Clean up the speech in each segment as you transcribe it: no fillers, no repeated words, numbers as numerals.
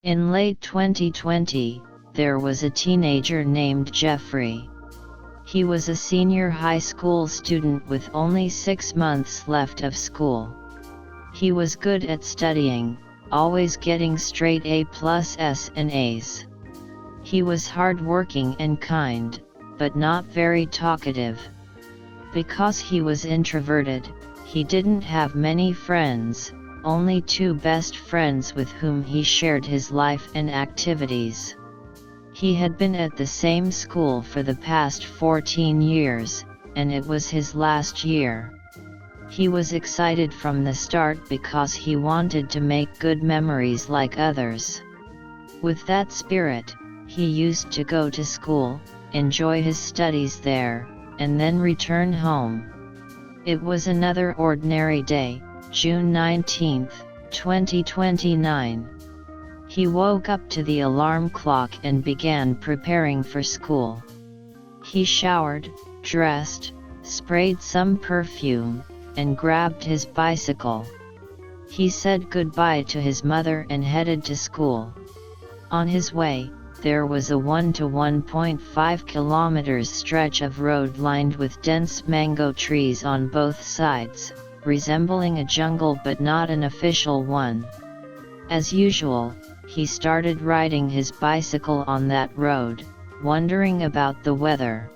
In late 2020, there was a teenager named Jeffrey. He was a senior high school student with only 6 months left of school. He was good at studying, always getting straight A+s and A's. He was hardworking and kind, but not very talkative. Because he was introverted, he didn't have many friends, only 2 best friends with whom he shared his life and activities. He had been at the same school for the past 14 years, and it was his last year. He was excited from the start because he wanted to make good memories like others. With that spirit, he used to go to school, enjoy his studies there, and then return home. It was another ordinary day, June 19, 2029. He woke up to the alarm clock and began preparing for school. He showered, dressed, sprayed some perfume, and grabbed his bicycle. He said goodbye to his mother and headed to school. On his way, there was a 1 to 1.5 kilometers stretch of road lined with dense mango trees on both sides, resembling a jungle but not an official one. As usual, he started riding his bicycle on that road, wondering about the weather.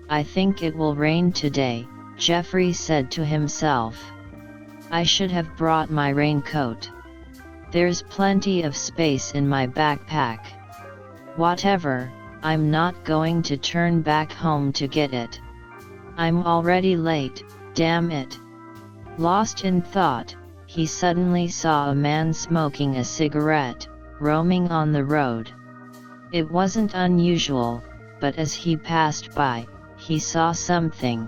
I think it will rain today, Jeffrey said to himself. I should have brought my raincoat. There's plenty of space in my backpack. Whatever, I'm not going to turn back home to get it. I'm already late, damn it. Lost in thought, he suddenly saw a man smoking a cigarette, roaming on the road. It wasn't unusual, but as he passed by, he saw something.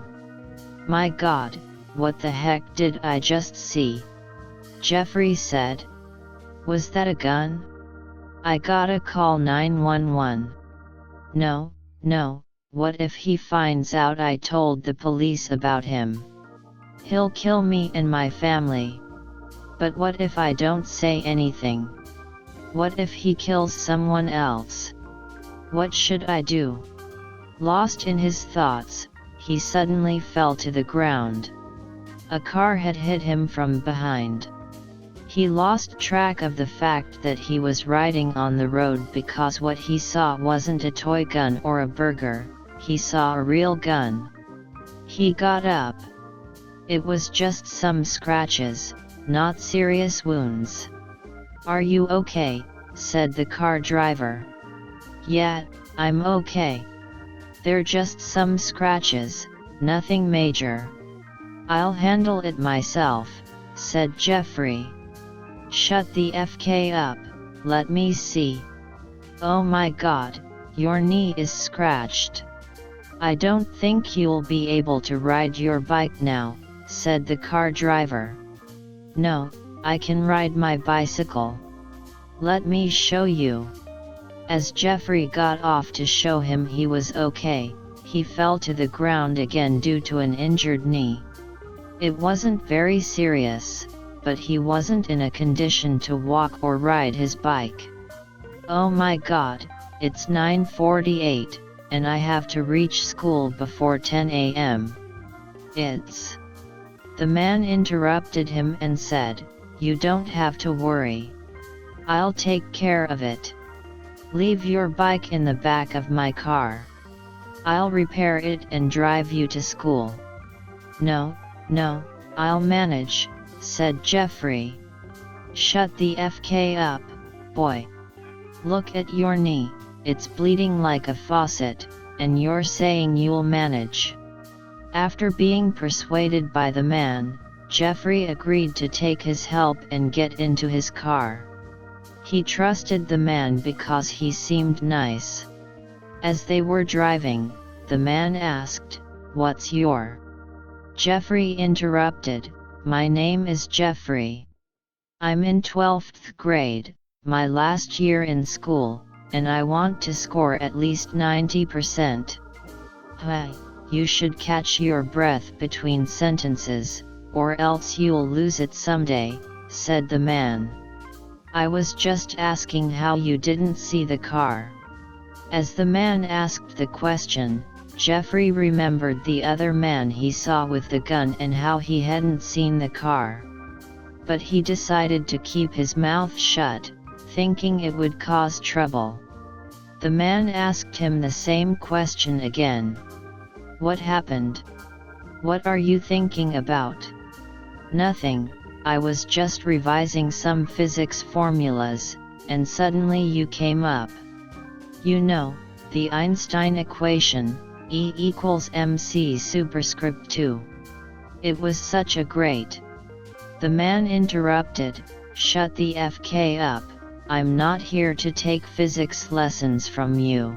My God, what the heck did I just see? Jeffrey said. Was that a gun? I gotta call 911. No, what if he finds out I told the police about him? He'll kill me and my family. But what if I don't say anything? What if he kills someone else? What should I do? Lost in his thoughts, he suddenly fell to the ground. A car had hit him from behind. He lost track of the fact that he was riding on the road because what he saw wasn't a toy gun or a burger, he saw a real gun. He got up. It was just some scratches, not serious wounds. Are you okay? Said the car driver. Yeah, I'm okay. They're just some scratches, nothing major. I'll handle it myself, said Jeffrey. Shut the FK up, let me see. Oh my God, your knee is scratched. I don't think you'll be able to ride your bike now, said the car driver. No, I can ride my bicycle. Let me show you. As Jeffrey got off to show him he was okay, he fell to the ground again due to an injured knee. It wasn't very serious, but he wasn't in a condition to walk or ride his bike. Oh my God, it's 9:48, and I have to reach school before 10 a.m. The man interrupted him and said, you don't have to worry. I'll take care of it. Leave your bike in the back of my car. I'll repair it and drive you to school. No, I'll manage, said Jeffrey. Shut the FK up, boy. Look at your knee, it's bleeding like a faucet, and you're saying you'll manage. After being persuaded by the man, Jeffrey agreed to take his help and get into his car. He trusted the man because he seemed nice. As they were driving, the man asked, "What's your?" Jeffrey interrupted, "My name is Jeffrey. I'm in 12th grade, my last year in school, and I want to score at least 90%. Hey, you should catch your breath between sentences, or else you'll lose it someday," said the man. I was just asking how you didn't see the car. As the man asked the question, Jeffrey remembered the other man he saw with the gun and how he hadn't seen the car. But he decided to keep his mouth shut, thinking it would cause trouble. The man asked him the same question again. What happened? What are you thinking about? Nothing, I was just revising some physics formulas, and suddenly you came up. You know, the Einstein equation, E equals mc superscript 2. It was such a great. The man interrupted, shut the FK up, I'm not here to take physics lessons from you.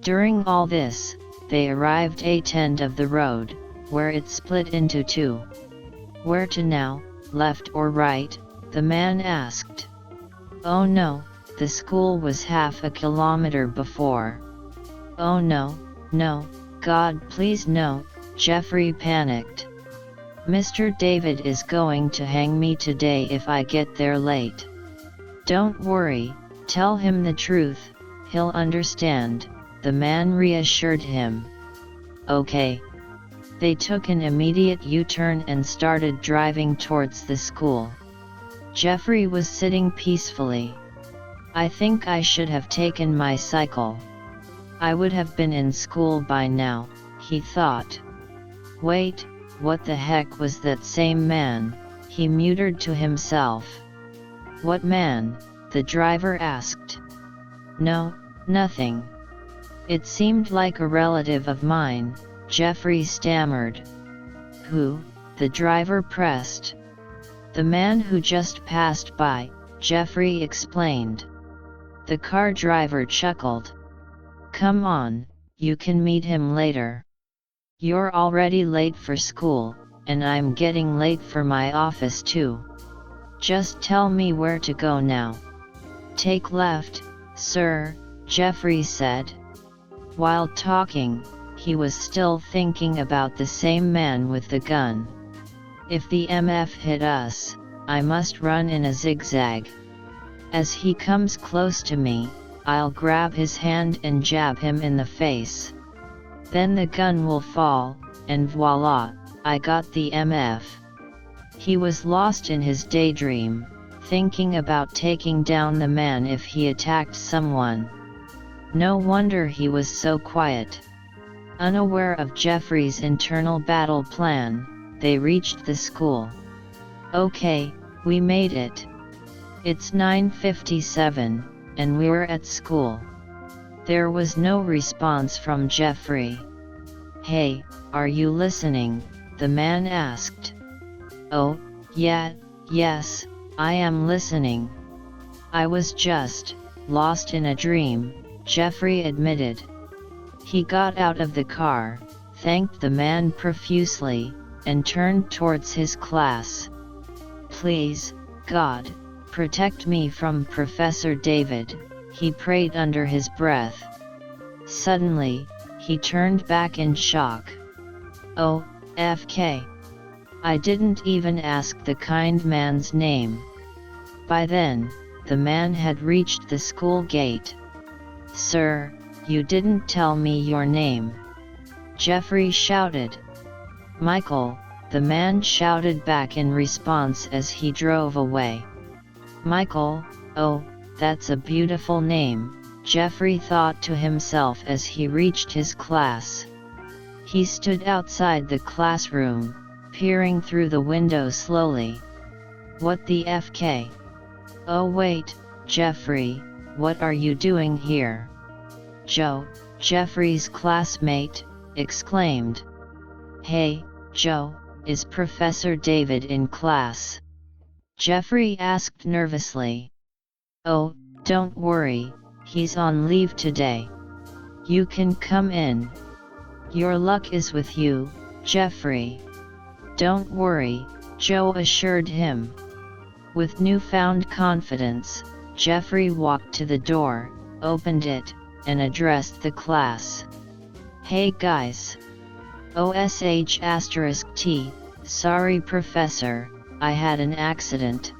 During all this, they arrived at end of the road, where it split into two. Where to now, left or right, the man asked. Oh no, the school was half a kilometer before. Oh no, no, God please no, Jeffrey panicked. Mr. David is going to hang me today if I get there late. Don't worry, tell him the truth, he'll understand, the man reassured him. Okay. They took an immediate U-turn and started driving towards the school. Jeffrey was sitting peacefully. I think I should have taken my cycle. I would have been in school by now, he thought. Wait, what the heck was that same man? He muttered to himself. What man? The driver asked. No, nothing. It seemed like a relative of mine, Jeffrey stammered. Who? The driver pressed. The man who just passed by, Jeffrey explained. The car driver chuckled. Come on, you can meet him later. You're already late for school, and I'm getting late for my office too. Just tell me where to go now. Take left, sir, Jeffrey said. While talking, he was still thinking about the same man with the gun. If the MF hit us, I must run in a zigzag. As he comes close to me, I'll grab his hand and jab him in the face. Then the gun will fall, and voila, I got the MF. He was lost in his daydream, thinking about taking down the man if he attacked someone. No wonder he was so quiet. Unaware of Jeffrey's internal battle plan, they reached the school. Okay, we made it. It's 9:57, and we're at school. There was no response from Jeffrey. Hey, are you listening? The man asked. Oh, yeah, yes, I am listening. I was just lost in a dream, Jeffrey admitted. He got out of the car, thanked the man profusely, and turned towards his class. Please, God, protect me from Professor David, he prayed under his breath. Suddenly, he turned back in shock. Oh, FK. I didn't even ask the kind man's name. By then, the man had reached the school gate. Sir, you didn't tell me your name. Jeffrey shouted. Michael, the man shouted back in response as he drove away. Michael, oh, that's a beautiful name, Jeffrey thought to himself as he reached his class. He stood outside the classroom, peering through the window slowly. What the FK? Oh wait, Jeffrey, what are you doing here? Joe, Jeffrey's classmate, exclaimed. Hey, Joe, is Professor David in class? Jeffrey asked nervously. Oh, don't worry, he's on leave today. You can come in. Your luck is with you, Jeffrey. Don't worry, Joe assured him. With newfound confidence, Jeffrey walked to the door, opened it, and addressed the class. Hey guys. OSH*T, sorry professor, I had an accident.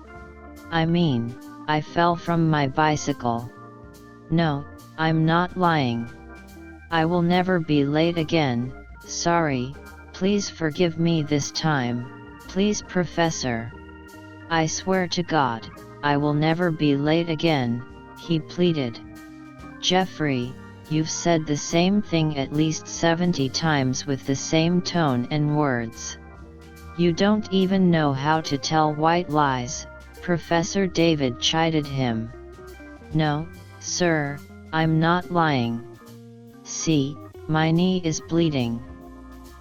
I mean, I fell from my bicycle. No, I'm not lying. I will never be late again, sorry, please forgive me this time, please Professor. I swear to God, I will never be late again, he pleaded. Jeffrey, you've said the same thing at least 70 times with the same tone and words. You don't even know how to tell white lies, Professor David chided him. No, sir, I'm not lying. See, my knee is bleeding.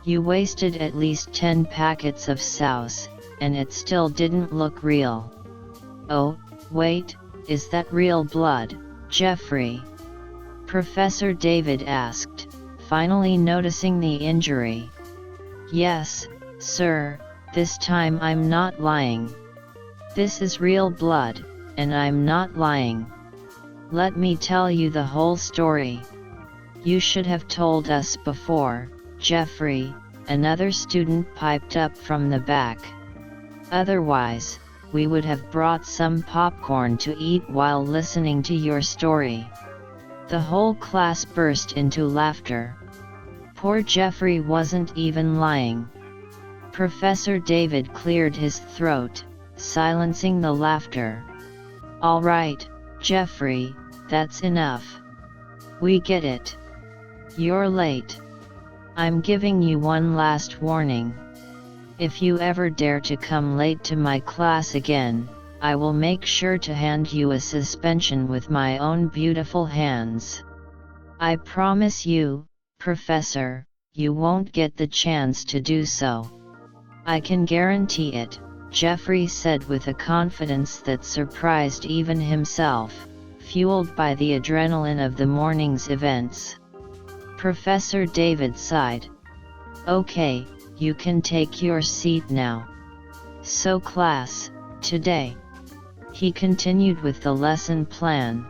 You wasted at least 10 packets of sauce, and it still didn't look real. Oh, wait, is that real blood, Jeffrey? Professor David asked, finally noticing the injury. Yes, sir, this time I'm not lying. This is real blood, and I'm not lying. Let me tell you the whole story. You should have told us before, Jeffrey, another student piped up from the back. Otherwise, we would have brought some popcorn to eat while listening to your story. The whole class burst into laughter. Poor Jeffrey wasn't even lying. Professor David cleared his throat, silencing the laughter. All right, Jeffrey, that's enough. We get it. You're late. I'm giving you one last warning. If you ever dare to come late to my class again, I will make sure to hand you a suspension with my own beautiful hands. I promise you, Professor, you won't get the chance to do so. I can guarantee it, Jeffrey said with a confidence that surprised even himself, fueled by the adrenaline of the morning's events. Professor David sighed. Okay, you can take your seat now. So class, today. He continued with the lesson plan.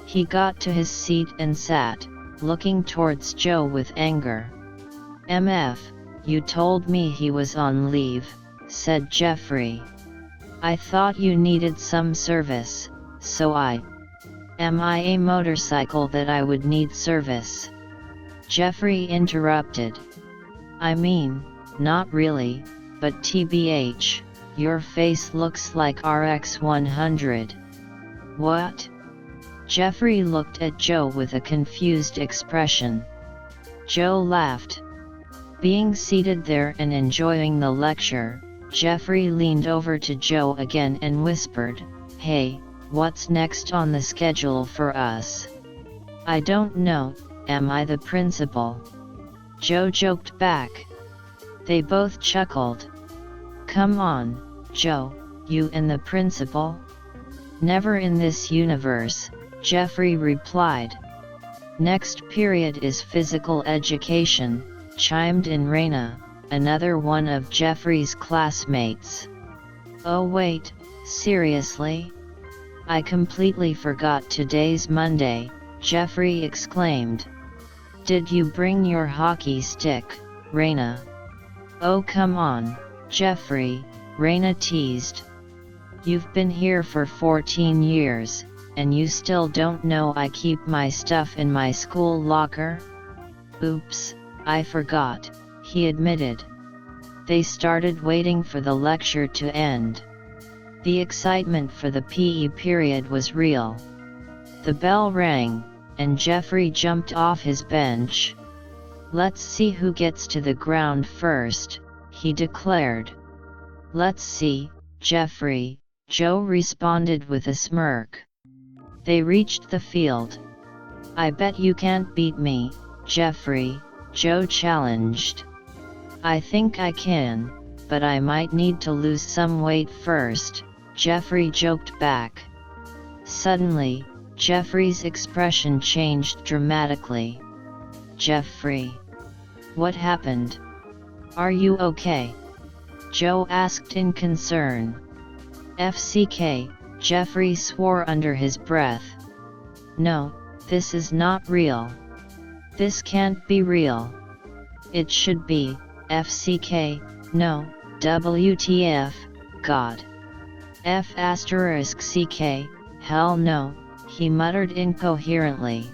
He got to his seat and sat, looking towards Joe with anger. MF, you told me he was on leave, said Jeffrey. I thought you needed some service, so Am I a motorcycle that I would need service? Jeffrey interrupted. I mean, not really, but TBH, your face looks like RX 100. What? Jeffrey looked at Joe with a confused expression. Joe laughed. Being seated there and enjoying the lecture, Jeffrey leaned over to Joe again and whispered, Hey, what's next on the schedule for us? I don't know, am I the principal? Joe joked back. They both chuckled. Come on, Joe, you and the principal? Never in this universe, Jeffrey replied. Next period is physical education, chimed in Raina, another one of Jeffrey's classmates. Oh wait, seriously? I completely forgot today's Monday, Jeffrey exclaimed. Did you bring your hockey stick, Raina? Oh come on, Jeffrey, Raina teased. You've been here for 14 years, and you still don't know I keep my stuff in my school locker? Oops, I forgot, he admitted. They started waiting for the lecture to end. The excitement for the PE period was real. The bell rang, and Jeffrey jumped off his bench. Let's see who gets to the ground first, he declared. Let's see, Jeffrey, Joe responded with a smirk. They reached the field. I bet you can't beat me, Jeffrey, Joe challenged. I think I can, but I might need to lose some weight first, Jeffrey joked back. Suddenly, Jeffrey's expression changed dramatically. Jeffrey. What happened? Are you okay? Joe asked in concern. FCK, Jeffrey swore under his breath. No, this is not real. This can't be real. It should be, FCK, no, WTF, God. F***CK, Hell no, he muttered incoherently.